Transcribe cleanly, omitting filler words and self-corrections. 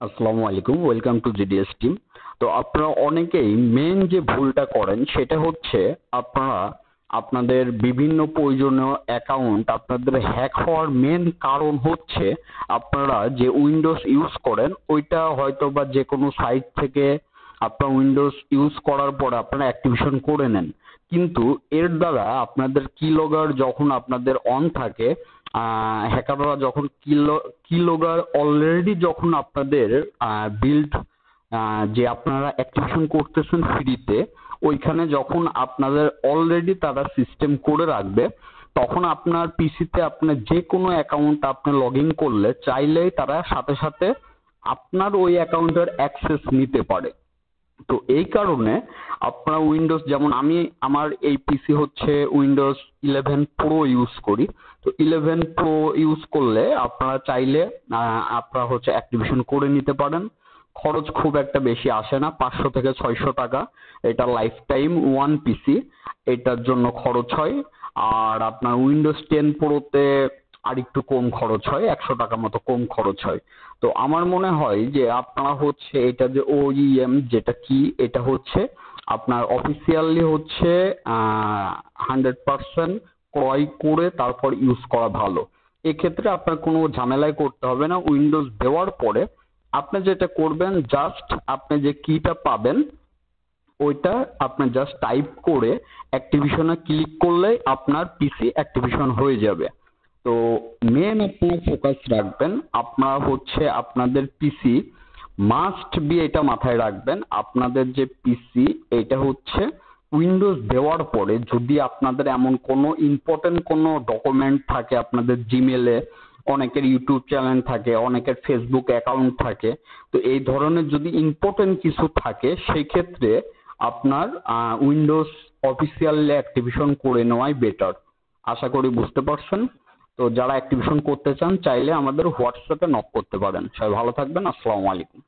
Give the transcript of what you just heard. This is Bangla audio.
আসসালামু আলাইকুম, ওয়েলকাম টু জিডিএস টিম। তো আপনারা অনেকেই মেন যে ভুলটা করেন সেটা হচ্ছে আপনারা আপনাদের বিভিন্ন প্রয়োজনীয় অ্যাকাউন্ট আপনাদের হ্যাক হওয়ার মেন কারণ হচ্ছে আপনারা যে উইন্ডোজ ইউজ করেন ওইটা হয়তো বা যে কোনো সাইট থেকে আপনার উইন্ডোজ ইউজ করার পরে আপনারা অ্যাক্টিভেশন করে নেন, কিন্তু এর দ্বারা আপনাদের কিলগার যখন আপনাদের অন থাকে, হ্যাকাররা যখন কিলগার অলরেডি যখন আপনাদের বিল্ড যে আপনারা অ্যাক্টিভেশন করতেছেন ফ্রিতে, ওইখানে যখন আপনাদের অলরেডি তারা সিস্টেম করে রাখবে, তখন আপনার পিসিতে আপনার যে কোনো অ্যাকাউন্ট আপনি লগ ইন করলে চাইলেই তারা সাথে সাথে আপনার ওই অ্যাকাউন্টের অ্যাক্সেস নিতে পারে। তো এই কারণে আপনারা উইন্ডোজ, যেমন আমি আমার এই পিসি হচ্ছে উইন্ডোজ 11 প্রো ইউজ করি। তো 11 প্রো ইউজ করলে আপনারা চাইলে আপনারা হচ্ছে অ্যাক্টিভেশন করে নিতে পারেন। খরচ খুব একটা বেশি আসে না, 500 থেকে 600 টাকা। এটা লাইফ টাইম ওয়ান পিসি, এটার জন্য খরচ হয়। আর আপনার উইন্ডোজ 10 প্রোতে আর একটু কম খরচ হয়, 100 টাকা মতো কম খরচ হয়। তো আমার মনে হয় যে আপনারা হচ্ছে এটা যে OEM যেটা কি, এটা হচ্ছে আপনার অফিসিয়ালি হচ্ছে 100% ক্রয় করে তারপর ইউজ করা ভালো। এক্ষেত্রে আপনার কোনো ঝামেলায় করতে হবে না। উইন্ডোজ দেওয়ার পরে আপনি যেটা করবেন, জাস্ট আপনি যে কিটা পাবেন ওইটা আপনি জাস্ট টাইপ করে অ্যাক্টিভেশনে ক্লিক করলেই আপনার পিসি অ্যাক্টিভেশন হয়ে যাবে। তো মেন আপনার ফোকাস রাখবেন, আপনারা হচ্ছে আপনাদের পিসি মাস্ট বি, এটা মাথায় রাখবেন, আপনাদের যে পিসি এটা হচ্ছে উইন্ডোজ দেওয়ার পরে যদি আপনাদের এমন কোনো ইম্পর্টেন্ট কোনো ডকুমেন্ট থাকে, আপনাদের জিমেলে, অনেকের ইউটিউব চ্যানেল থাকে, অনেকের ফেসবুক অ্যাকাউন্ট থাকে, তো এই ধরনের যদি ইম্পর্টেন্ট কিছু থাকে সেই ক্ষেত্রে আপনার উইন্ডোজ অফিসিয়ালি অ্যাক্টিভেশন করে নেওয়াই বেটার। আশা করি বুঝতে পারছেন। তো যারা অ্যাক্টিভেশন করতে চান চাইলে আমাদের হোয়াটসঅ্যাপে নক করতে পারেন। সবাই ভালো থাকবেন। আসসালামু আলাইকুম।